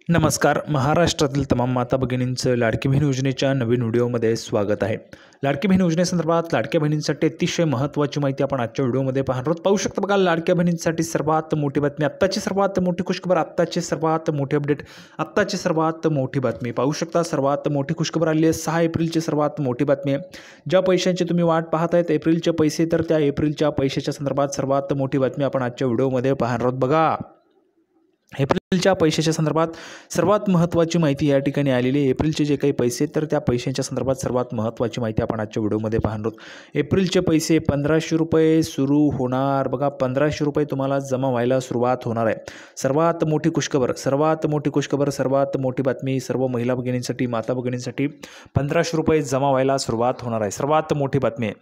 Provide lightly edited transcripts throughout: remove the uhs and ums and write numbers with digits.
नमस्कार. महाराष्ट्रातील तमाम माता भगिनींचं लाडकी बहीण योजनेच्या नवीन व्हिडिओमध्ये स्वागत आहे. लाडकी बहीण योजनेसंदर्भात लाडक्या बहिणींसाठी अतिशय महत्त्वाची माहिती आपण आजच्या व्हिडिओमध्ये पाहणार आहोत. पाहू शकता बघा, लाडक्या बहिणींसाठी सर्वात मोठी बातमी, आत्ताची सर्वात मोठी खुशखबर, आत्ताची सर्वात मोठी अपडेट, आत्ताची सर्वात मोठी बातमी. पाहू शकता, सर्वात मोठी खुशखबर आली आहे. 6 एप्रिलची सर्वात मोठी बातमी आहे. ज्या पैशांची तुम्ही वाट पाहत आहेत एप्रिलचे पैसे, तर त्या एप्रिलच्या पैशाच्या संदर्भात सर्वात मोठी बातमी आपण आजच्या व्हिडिओमध्ये पाहणार आहोत. बघा, एप्रिलच्या पैशाच्या संदर्भात सर्वात महत्त्वाची माहिती या ठिकाणी आलेली आहे. एप्रिलचे जे काही पैसे, तर त्या पैशांच्या संदर्भात सर्वात महत्त्वाची माहिती आपण आजच्या व्हिडिओमध्ये पाहणार आहोत. एप्रिलचे पैसे 1500 रुपये सुरू होणार. बघा, 1500 रुपये तुम्हाला जमा व्हायला सुरुवात होणार आहे. सर्वात मोठी खुशखबर, सर्वात मोठी खुशखबर, सर्वात मोठी बातमी सर्व महिला भगिनींसाठी, माता भगिनींसाठी 1500 रुपये जमा व्हायला सुरुवात होणार आहे. सर्वात मोठी बातमी आहे.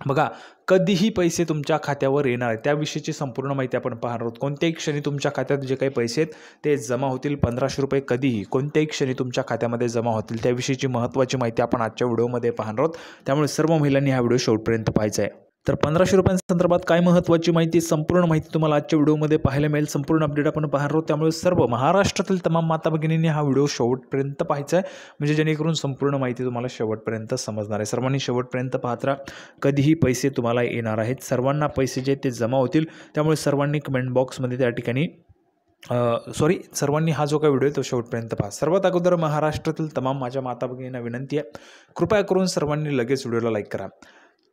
बघा, कधीही पैसे तुमच्या खात्यावर येणार आहे त्याविषयीची संपूर्ण माहिती आपण पाहणार आहोत. कोणत्याही क्षणी तुमच्या खात्यात जे काही पैसे आहेत ते जमा होतील. 1500 रुपये कधीही कोणत्याही क्षणी तुमच्या खात्यामध्ये जमा होतील त्याविषयीची महत्त्वाची माहिती आपण आजच्या व्हिडिओमध्ये पाहणार आहोत. त्यामुळे सर्व महिलांनी हा व्हिडिओ शेवटपर्यंत पाहायचा आहे. तर 1500 रुपयांसंदर्भात काय महत्त्वाची माहिती, संपूर्ण माहिती तुम्हाला आजच्या व्हिडिओमध्ये पाहायला मिळेल. संपूर्ण अपडेट आपण पाहणार आहोत. त्यामुळे सर्व महाराष्ट्रातील तमाम माता भगिनींनी हा व्हिडिओ शेवटपर्यंत पाहायचा आहे, म्हणजे जेणेकरून संपूर्ण माहिती तुम्हाला शेवटपर्यंत समजणार आहे. सर्वांनी शेवटपर्यंत पाहत राहा. कधीही पैसे तुम्हाला येणार आहेत. सर्वांना पैसे जे ते जमा होतील. त्यामुळे सर्वांनी कमेंट बॉक्समध्ये त्या ठिकाणी सर्वांनी हा जो काही व्हिडिओ आहे तो शेवटपर्यंत पहा. सर्वात अगोदर महाराष्ट्रातील तमाम माझ्या माता भगिनींना विनंती आहे, कृपया करून सर्वांनी लगेच व्हिडिओला लाईक करा.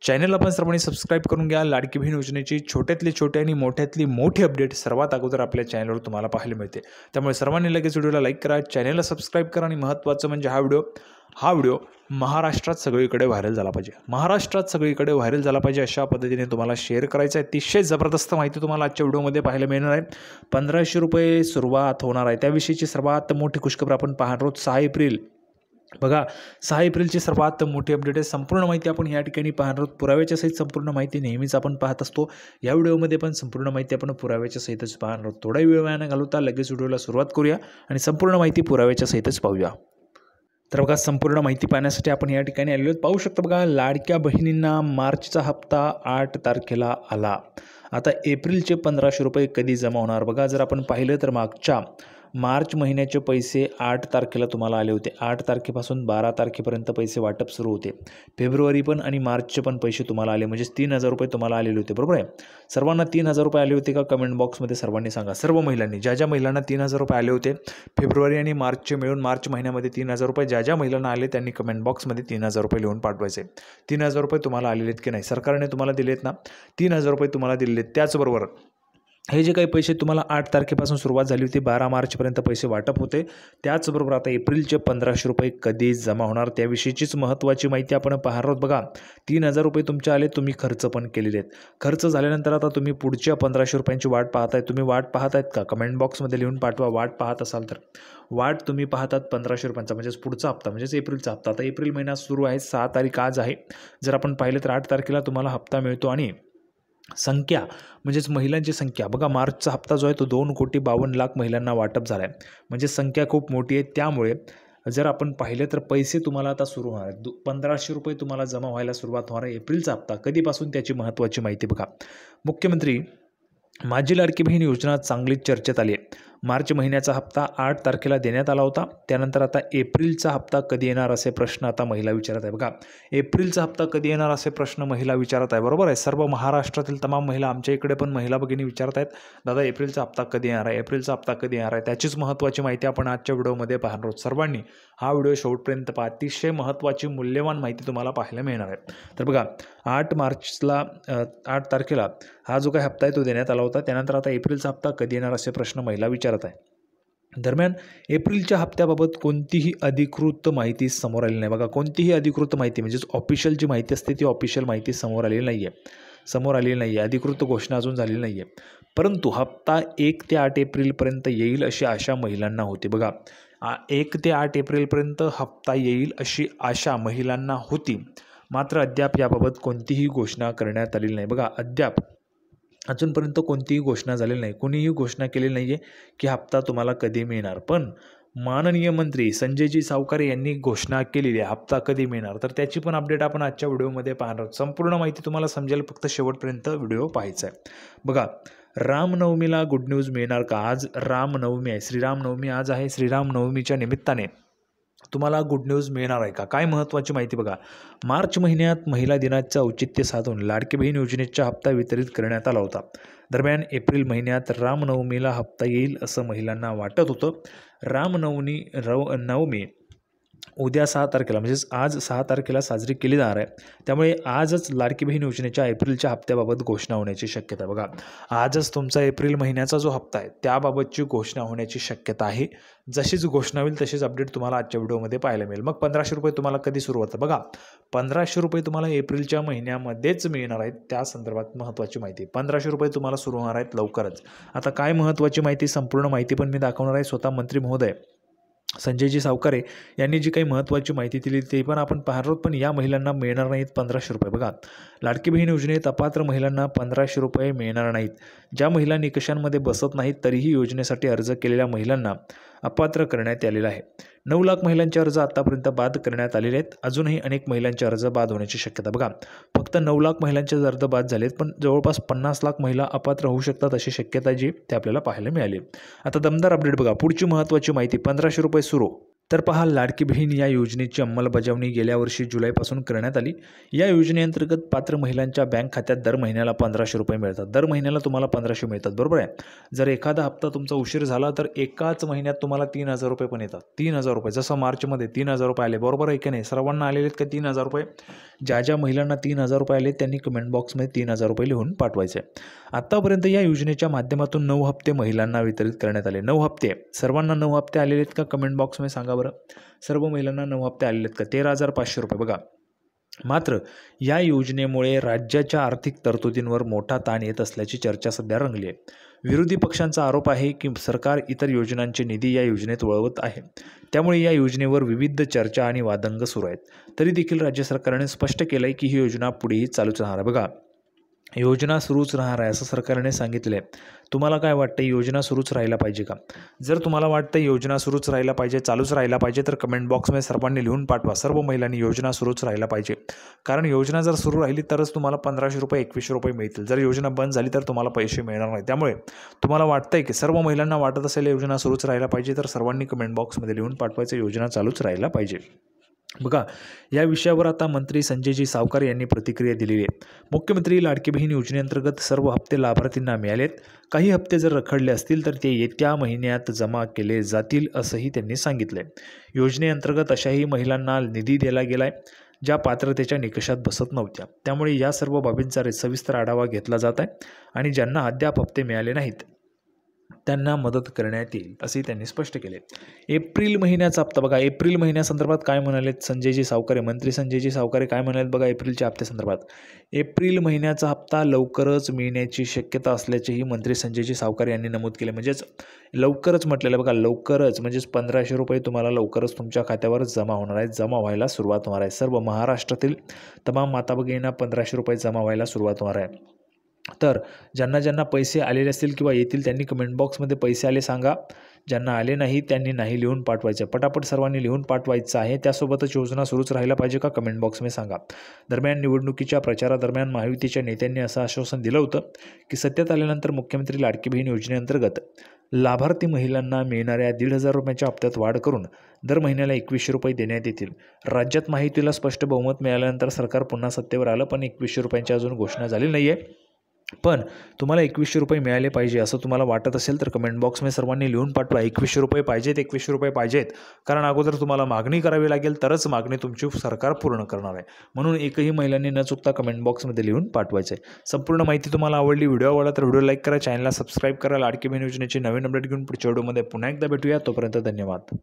चॅनलला पण सर्वांनी सबस्क्राईब करून घ्या. लाडकी बहीण योजनेची छोट्यातली छोटी आणि मोठ्यातली मोठी अपडेट सर्वात अगोदर आपल्या चॅनलवर तुम्हाला पाहायला मिळते. त्यामुळे सर्वांनी लगेच व्हिडिओला लाईक करा, चॅनलला सबस्क्राईब करा आणि महत्त्वाचं म्हणजे हा व्हिडिओ महाराष्ट्रात सगळीकडे व्हायरल झाला पाहिजे. महाराष्ट्रात सगळीकडे व्हायरल झाला पाहिजे अशा पद्धतीने तुम्हाला शेअर करायचं आहे. अतिशय जबरदस्त माहिती तुम्हाला आजच्या व्हिडिओमध्ये पाहायला मिळणार आहे. 1500 रुपये सुरुवात होणार आहे त्याविषयीची सर्वात मोठी खुशखबर आपण पाहणार आहोत. 6 एप्रिल. बघा, 6 एप्रिलची सर्वात मोठी अपडेट आहे. संपूर्ण माहिती आपण या ठिकाणी पाहणार आहोत. पुराव्याच्या सहित संपूर्ण माहिती नेहमीच आपण पाहत असतो. या व्हिडिओमध्ये पण संपूर्ण माहिती आपण पुराव्याच्या सहितच पाहणार आहोत. थोडा वेळ वाया न घालवता लगेच व्हिडिओला सुरुवात करूया आणि संपूर्ण माहिती पुराव्याच्या सहितच पाहूया. तर बघा, संपूर्ण माहिती पाहण्यासाठी आपण या ठिकाणी आलेलो आहोत. पाहू शकता बघा, लाडक्या बहिणींना मार्चचा हप्ता 8 तारखेला आला. आता एप्रिलचे 1500 रुपये कधी जमा होणार. बघा, जर आपण पाहिलं तर मागच्या मार्च महिन्याचे पैसे 8 तारखेला तुम्हाला आले होते. 8 तारखेपासून 12 तारखेपर्यंत पैसे वाटप सुरू होते. फेब्रुवारी पण आणि मार्चचे पण पैसे तुम्हाला आले, म्हणजे 3000 रुपये तुम्हाला आलेले होते. बरोबर आहे. सर्वांना 3000 रुपये आले होते का? कमेंट बॉक्समध्ये सर्वांनी सांगा. सर्व महिलांनी, ज्या ज्या महिलांना 3000 रुपये आले होते फेब्रुवारी आणि मार्चचे मिळून, मार्च महिन्यामध्ये 3000 रुपये ज्या ज्या महिलांना आले त्यांनी कमेंट बॉक्समध्ये 3000 रुपये लिहून पाठवायचे. 3000 रुपये तुम्हाला आलेले आहेत की नाही? सरकारने तुम्हाला दिले आहेत ना, 3000 रुपये तुम्हाला दिलेले आहेत. त्याचबरोबर हे जे काही पैसे तुम्हाला 8 तारखेपासून सुरुवात झाली होती, 12 मार्चपर्यंत पैसे वाटप होते. त्याचबरोबर आता एप्रिलचे 1500 रुपये कधी जमा होणार त्याविषयीचीच महत्त्वाची माहिती आपण पाहणार आहोत. बघा, 3000 रुपये तुमचे आले, तुम्ही खर्च पण केलेले आहेत. खर्च झाल्यानंतर आता तुम्ही पुढच्या 1500 रुपयांची वाट पाहताय. तुम्ही वाट पाहत आहेत का? कमेंट बॉक्समध्ये लिहून पाठवा. वाट पाहत असाल तर वाट तुम्ही पाहतात 1500 रुपयांचा, म्हणजेच पुढचा हप्ता, म्हणजेच एप्रिलचा हप्ता. आता एप्रिल महिना सुरू आहे, 6 तारीख आज आहे. जर आपण पाहिलं तर 8 तारखेला तुम्हाला हप्ता मिळतो आणि संख्या म्हणजेच महिलांची संख्या, बघा, मार्चचा हप्ता जो आहे तो 2,52,00,000 महिलांना वाटप झाला आहे, म्हणजे संख्या खूप मोठी आहे. त्यामुळे जर आपण पाहिलं तर पैसे तुम्हाला आता सुरू होणार आहेत. 1500 रुपये तुम्हाला जमा व्हायला सुरुवात होणार आहे. एप्रिलचा हप्ता कधीपासून त्याची महत्त्वाची माहिती बघा. मुख्यमंत्री माझी लाडकी बहीण योजना चांगलीच चर्चेत आली आहे. मार्च महिन्याचा हप्ता 8 तारखेला देण्यात आला होता. त्यानंतर आता एप्रिलचा हप्ता कधी येणार असे प्रश्न आता महिला विचारत आहे. बघा, एप्रिलचा हप्ता कधी येणार असे प्रश्न महिला विचारत आहे. बरोबर आहे. सर्व महाराष्ट्रातील तमाम महिला, आमच्या इकडे पण महिला भगिनी विचारत आहेत, दादा एप्रिलचा हप्ता कधी येणार आहे, एप्रिलचा हप्ता कधी येणार आहे. त्याचीच महत्त्वाची माहिती आपण आजच्या व्हिडिओमध्ये पाहणार आहोत. सर्वांनी हा व्हिडिओ शेवटपर्यंत पहा. अतिशय महत्त्वाची मूल्यवान माहिती तुम्हाला पाहायला मिळणार आहे. तर बघा, 8 तारखेला हा जो काही हप्ता आहे तो देण्यात आला होता. त्यानंतर आता एप्रिलचा हप्ता कधी येणार असे प्रश्न महिला विचारत आहे. दरम्यान एप्रिलच्या हप्त्याबाबत कोणतीही अधिकृत माहिती समोर आली नाही. बघा, कोणतीही अधिकृत माहिती म्हणजेच ऑफिशियल जी माहिती असते ती ऑफिशियल माहिती समोर आलेली नाही आहे. अधिकृत घोषणा अजून झालेली नाही आहे. परंतु हप्ता 1 ते 8 एप्रिलपर्यंत येईल अशी आशा महिलांना होती. बघा, 1 ते 8 एप्रिलपर्यंत हप्ता येईल अशी आशा महिलांना होती. मात्र अद्याप याबाबत कोणतीही घोषणा करण्यात आलेली नाही. बघा, अजूनपर्यंत कोणतीही घोषणा झालेली नाही. कोणीही घोषणा केलेली नाही आहे की हप्ता तुम्हाला कधी मिळणार. पण माननीय मंत्री संजयजी सावकारे यांनी घोषणा केलेली आहे हप्ता कधी मिळणार. तर त्याची पण अपडेट आपण आजच्या व्हिडिओमध्ये पाहणार आहोत. संपूर्ण माहिती तुम्हाला समजेल, फक्त शेवटपर्यंत व्हिडिओ पाहायचा आहे. बघा, रामनवमीला गुड न्यूज मिळणार का? आज रामनवमी आहे, श्रीरामनवमी आज आहे. श्रीरामनवमीच्या निमित्ताने तुम्हाला गुड न्यूज मिळणार आहे का? काय महत्त्वाची माहिती बघा. मार्च महिन्यात महिला दिनाचं औचित्य साधून लाडकी बहीण योजनेचा हप्ता वितरित करण्यात आला होता. दरम्यान एप्रिल महिन्यात रामनवमीला हप्ता येईल असं महिलांना वाटत होतं. नवमी उद्या 6 तारखेला म्हणजेच आज 6 तारखेला साजरी केली जाणार आहे. त्यामुळे आजच लाडकी बहीण योजनेच्या एप्रिलच्या हप्त्याबाबत घोषणा होण्याची शक्यता आहे. बघा, आजच तुमचा एप्रिल महिन्याचा जो हप्ता आहे त्याबाबतची घोषणा होण्याची शक्यता आहे. जशीच घोषणा होईल तशीच अपडेट तुम्हाला आजच्या व्हिडिओमध्ये पाहायला मिळेल. मग 1500 रुपये तुम्हाला कधी सुरू होतं? बघा, 1500 रुपये तुम्हाला एप्रिलच्या महिन्यामध्येच मिळणार आहेत. त्या संदर्भात महत्त्वाची माहिती. 1500 रुपये तुम्हाला सुरू होणार आहेत लवकरच. आता काय महत्त्वाची माहिती, संपूर्ण माहिती पण मी दाखवणार आहे. स्वतः मंत्री महोदय संजयजी सावकारे यांनी जी काही महत्त्वाची माहिती दिली ते पण आपण पाहणार आहोत. पण या महिलांना मिळणार नाहीत 1500 रुपये. बघा, लाडकी बहीण योजनेत अपात्र महिलांना 1500 रुपये मिळणार नाहीत. ज्या महिला निकषांमध्ये बसत नाहीत तरीही योजनेसाठी अर्ज केलेल्या महिलांना अपात्र करण्यात आलेला आहे. 9 लाख महिलांचे अर्ज आतापर्यंत बाद करण्यात आलेले आहेत. अजूनही अनेक महिलांचे अर्ज बाद होण्याची शक्यता. बघा, फक्त 9 लाख महिलांचे अर्ज बाद झालेत, पण जवळपास 50 लाख महिला अपात्र होऊ शकतात अशी शक्यता जी ते आपल्याला पाहायला मिळाली. आता दमदार अपडेट बघा. पुढची महत्त्वाची माहिती. 1500 रुपये सुरू. तर पहा, लाडकी बहीण या योजनेची अंमलबजावणी गेल्या वर्षी जुलैपासून करण्यात आली. या योजनेअंतर्गत पात्र महिलांच्या बँक खात्यात दर महिन्याला 1500 रुपये मिळतात. दर महिन्याला तुम्हाला 1500 मिळतात, बरोबर आहे. जर एखादा हप्ता तुमचा उशीर झाला तर एकाच महिन्यात तुम्हाला 3000 रुपये पण येतात. 3000 रुपये, जसं मार्चमध्ये 3000 रुपये आले, बरोबर आहे की नाही? सर्वांना आलेले आहेत का 3000 रुपये? ज्या महिलांना 3000 रुपये आले त्यांनी कमेंट बॉक्समध्ये 3000 रुपये लिहून पाठवायचे. आत्तापर्यंत या योजनेच्या माध्यमातून 9 हप्ते महिलांना वितरित करण्यात आले. 9 हप्ते. सर्वांना 9 हप्ते आलेले आहेत का? कमेंट बॉक्समध्ये सांगा बरं. सर्व महिलांना 9 हप्ते आलेले आहेत का? 13,500 रुपये. बघा, मात्र या योजनेमुळे राज्याच्या आर्थिक तरतुदींवर मोठा ताण येत असल्याची चर्चा सध्या रंगली आहे. विरोधी पक्षांचा आरोप आहे की सरकार इतर योजनांचे निधी या योजनेत वळवत आहे. त्यामुळे या योजनेवर विविध चर्चा आणि वादंग सुरू आहेत. तरी देखील राज्य सरकारने स्पष्ट केलं आहे की ही योजना पुढेही चालूच राहणार आहे. बघा, योजना सुरूच राहणार आहे असं सरकारने सांगितलं आहे. तुम्हाला काय वाटतं, योजना सुरूच राहायला पाहिजे का? जर तुम्हाला वाटतं योजना सुरूच राहायला पाहिजे, चालूच राहायला पाहिजे, तर कमेंट बॉक्समध्ये सर्वांनी लिहून पाठवा. सर्व महिलांनी योजना सुरूच राहायला पाहिजे. कारण योजना जर सुरू राहिली तरच तुम्हाला 1500 रुपये 2100 रुपये मिळतील. जर योजना बंद झाली तर तुम्हाला पैसे मिळणार नाही. त्यामुळे तुम्हाला वाटतंय की सर्व महिलांना वाटत असेल योजना सुरूच राहायला पाहिजे तर सर्वांनी कमेंट बॉक्समध्ये लिहून पाठवायचं, योजना चालूच राहायला पाहिजे. बघा, या विषयावर आता मंत्री संजयजी सावकारे यांनी प्रतिक्रिया दिलेली आहे. मुख्यमंत्री लाडकी बहीण योजनेअंतर्गत सर्व हप्ते लाभार्थींना मिळालेत. काही हप्ते जर रखडले असतील तर ते येत्या महिन्यात जमा केले जातील असंही त्यांनी सांगितलं आहे. योजनेअंतर्गत अशाही महिलांना निधी दिला गेला आहे ज्या पात्रतेच्या निकषात बसत नव्हत्या. त्यामुळे या सर्व बाबींचा सविस्तर आढावा घेतला जात आहे आणि ज्यांना अद्याप हप्ते मिळाले नाहीत त्यांना मदत करण्यात येईल असे त्यांनी स्पष्ट केले. एप्रिल महिन्याचा हप्ता. बघा, एप्रिल महिन्यासंदर्भात काय म्हणालेत संजयजी सावकारे, मंत्री संजयजी सावकारे काय म्हणालेत बघा एप्रिलच्या हप्त्यासंदर्भात. एप्रिल महिन्याचा हप्ता लवकरच मिळण्याची शक्यता असल्याचेही मंत्री संजयजी सावकारे यांनी नमूद केले. म्हणजेच लवकरच म्हटलेलं. बघा, लवकरच म्हणजेच 1500 रुपये तुम्हाला लवकरच तुमच्या खात्यावर जमा होणार आहेत, जमा व्हायला सुरुवात होणार आहे. सर्व महाराष्ट्रातील तमाम माता भगिनींना 1500 रुपये जमा व्हायला सुरुवात होणार आहे. तर ज्यांना पैसे आलेले असतील किंवा येतील त्यांनी कमेंट बॉक्समध्ये पैसे आले सांगा. ज्यांना आले नाही त्यांनी नाही लिहून पाठवायचं. पटापट सर्वांनी लिहून पाठवायचं आहे. त्यासोबतच योजना सुरूच राहायला पाहिजे का? कमेंट बॉक्समध्ये सांगा. दरम्यान निवडणुकीच्या प्रचारादरम्यान महायुतीच्या नेत्यांनी असं आश्वासन दिलं होतं की सत्तेत आल्यानंतर मुख्यमंत्री लाडकी बहीण योजनेअंतर्गत लाभार्थी महिलांना मिळणाऱ्या 1,500 रुपयांच्या हप्त्यात वाढ करून दर महिन्याला 2100 रुपये देण्यात येतील. राज्यात महायुतीला स्पष्ट बहुमत मिळाल्यानंतर सरकार पुन्हा सत्तेवर आलं, पण 2100 रुपयांची अजून घोषणा झाली नाही आहे. पण तुम्हाला 2100 रुपये मिळाले पाहिजे असं तुम्हाला वाटत असेल तर कमेंट बॉक्समध्ये सर्वांनी लिहून पाठवा. 2100 रुपये पाहिजेत, 2100 रुपये पाहिजेत. कारण अगोदर तुम्हाला मागणी करावी लागेल तरच मागणी तुमची सरकार पूर्ण करणार आहे. म्हणून एकही महिलांनी न चुकता कमेंट बॉक्समध्ये लिहून पाठवायचं आहे. संपूर्ण माहिती तुम्हाला आवडली, व्हिडिओ आवडला तर व्हिडिओ लाईक करा, चॅनलला सबस्क्राईब करा. लाडकी बहीण योजनेची नवीन अपडेट घेऊन पुढच्या व्हिडिओमध्ये पुन्हा एकदा भेटूया. तोपर्यंत धन्यवाद.